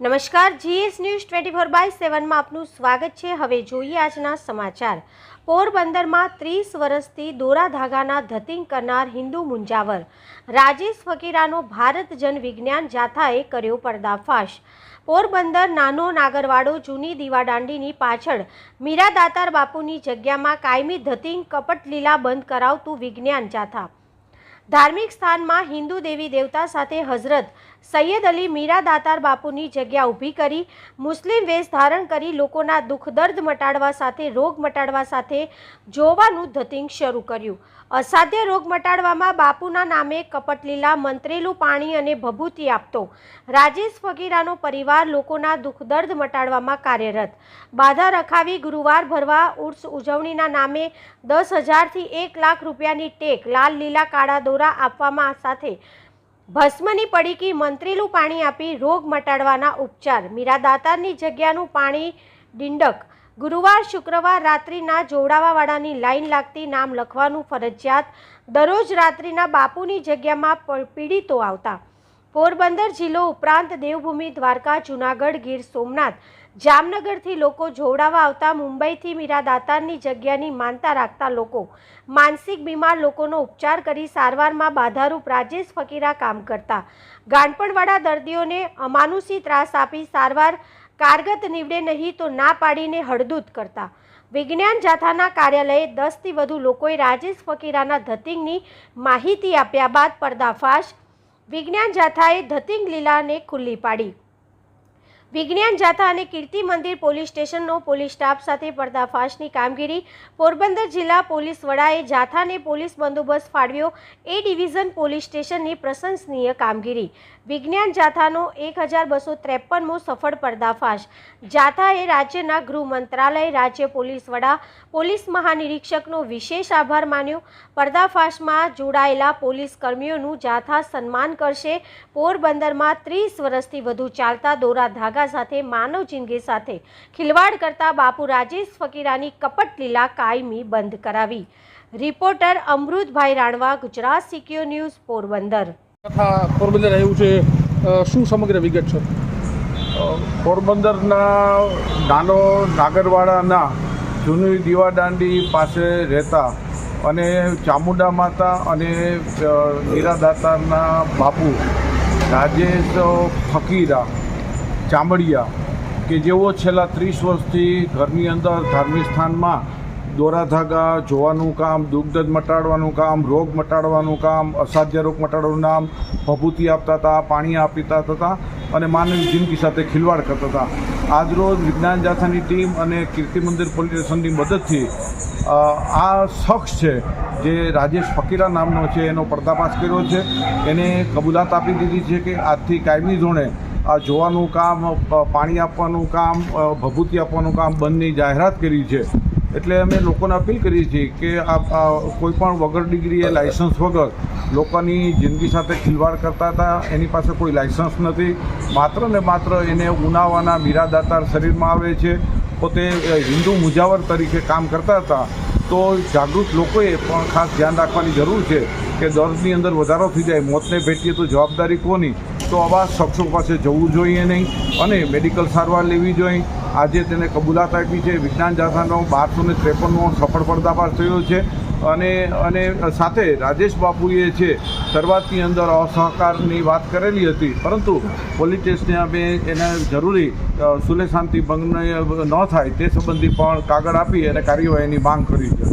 નમસ્કાર, GS news 24/7 માં આપનું સ્વાગત છે। હવે જોઈએ આજના સમાચાર। પોરબંદરમાં 30 વર્ષથી દોરા ધાગાના ધતિંગ કરનાર હિન્દુ મુંજાવર રાજેશ ફકીરાનો ભારત જન વિજ્ઞાન જાથાએ કર્યો પર્દાફાશ। પોરબંદર નાનો નાગરવાડો જૂની દીવાદાંડીની પાછળ મીરા દાતાર બાપુની જગ્યામાં કાયમી ધતિંગ કપટ લીલા બંધ કરાવતું વિજ્ઞાન જાથા। धार्मिक स्थान में हिंदू देवी देवता साथे हजरत सैयद अली मीरा दातार बापूनी जग्या ऊभी करी मुस्लिम वेश धारण करी लोकोना दुख दर्द मटाड़वा साथे रोग मटाड़वा साथे जोवानुं धतिंग शरू कर्युं। असाध्य रोग मटाड़वामां बापूना नामे कपटलीला मंत्रेलुं पाणी अने भभूति आपतो राजेश फकीरानो परिवार लोकोना दुख दर्द मटाड़वामां कार्यरत। बाधा रखावी गुरुवार भरवा उर्स उजवणीना नामे 10,000 થી 1 લાખ રૂપિયાની ટેક लाल लीला काळा दोरा आपवामां साथे भस्मनी पड़ीकी मंत्रेलुं पाणी आपी रोग मटाड़वाना उपचार। मीरा दातारनी जग्यानुं पाणी डिंडक गुरुवार शुक्रवार रात्रिना जोड़ावावाळानी लाइन लागती नाम लखवानुं फरजियात। दररोज रात्रिना बापूनी जग्यामां पीड़ितो आवता। पोरबंदर जिल्लो उपरांत देवभूमि द्वारका जूनागढ़ गीर सोमनाथ जामनगर थी लोको जोड़ावा आवता। मुंबई थी मीरा दातारनी जग्यानी मानता राखता लोको मानसिक बीमार लोकोनो उपचार करी सारवारमां बाधारूप राजेश फकीरा काम करता। गांठपणवाळा दर्दीओने अमानुषी त्रास आपी सारवार कारगत निवडे नहीं तो ना पाड़ीने हड़दूत करता। विज्ञान जाथाना कार्यालये 10 થી વધુ લોકોએ राजेश फकीराना धतिंगनी माहिती आप्या बाद पर्दाफाश। विज्ञान जाथाए धतिंग लीलाने खुल्ली पाड़ी। विज्ञान जाथा અને Kirti Mandir police સ્ટેશનનો police staff સાથે પર્દાફાશની કામગીરી। પોરબંદર જિલ્લા પોલીસ વડાએ જાથાને પોલીસ બંદોબસ્ત ફાળવ્યો। એ ડિવિઝન પોલીસ સ્ટેશનની પ્રશંસનીય કામગીરી। વિજ્ઞાન જાથાનો 1253મો સફળ પર્દાફાશ। જાથાએ રાજ્યના ગૃહ મંત્રાલય, રાજ્ય પોલીસ વડા, પોલીસ મહાનિરીક્ષકનો વિશેષ આભાર માન્યો। પર્દાફાશમાં જોડાયેલા પોલીસ કર્મીઓનું જાથા સન્માન કરશે। પોરબંદરમાં 30 વર્ષથી વધુ ચાલતા દોરા ધાગા સાથે માનવ જિંદગી સાથે ખિલવાડ કરતા બાપુ રાજેશ ફકીરાની કપટ લીલા કાયમી બંધ કરાવી। Reporter Amrutbhai Ranava, Gujarat secure news, Porbandar. Porbandar આવ્યું છે, શું સમગ્ર વિગત છે? પોરબંદરના નાનો નાગરવાડાના જૂની દીવાદાંડી પાસે રહેતા અને ચામુંડા માતા અને મીરા દાતારના બાપુ રાજેશ ફકીરા ચામડિયા કે જેઓ છેલ્લા 30 વર્ષથી ઘરની અંદર ધાર્મિક સ્થાનમાં દોરા ધાગા જોવાનું કામ, દુઃખ મટાડવાનું કામ, રોગ મટાડવાનું કામ, અસાધ્ય રોગ મટાડવાનું નામ, ભભૂતિ આપતા હતા, પાણી આપતા હતા અને માનવી જિંદગી સાથે ખિલવાડ કરતા હતા। આજરોજ વિજ્ઞાન જાથાની ટીમ અને કીર્તિ મંદિર પોલીસ સ્ટેશનની મદદથી આ શખ્સ છે જે રાજેશ ફકીરા નામનો છે એનો પર્દાફાશ કર્યો છે। એને કબૂલાત આપી દીધી છે કે આજથી કાયમી ધોરણે આ જોવાનું કામ, પાણી આપવાનું કામ, ભભૂતિ આપવાનું કામ બંધની જાહેરાત કરી છે। એટલે અમે લોકોને અપીલ કરીએ છીએ કે આ કોઈ પણ વગર ડિગ્રીએ લાઇસન્સ વગર લોકોની જિંદગી સાથે ખિલવાડ કરતા હતા। એની પાસે કોઈ લાઇસન્સ નથી, માત્ર ને માત્ર એને ઉનાવાના મીરા દાતાર શરીરમાં આવે છે। પોતે હિન્દુ મુજાવર તરીકે કામ કરતા હતા। તો જાગૃત લોકોએ પણ ખાસ ધ્યાન રાખવાની જરૂર છે કે દર્દની અંદર વધારો થઈ જાય, મોતને ભેટીએ તો જવાબદારી કોની? તો આવા શખ્સો પાસે જવું જોઈએ નહીં અને મેડિકલ સારવાર લેવી જોઈએ। આજે તેને કબૂલાત આપી છે। વિજ્ઞાન જાથાનો 1253મો સફળ પર્દાફાશ થયો છે અને સાથે રાજેશ બાપુએ છે શરૂઆતની અંદર અસહકારની વાત કરેલી હતી, પરંતુ પોલીસ સ્ટેશને અમે એને જરૂરી સુલે શાંતિ ભંગ ન થાય તે સંબંધી પણ કાગળ આપી અને કાર્યવાહીની માંગ કરી છે।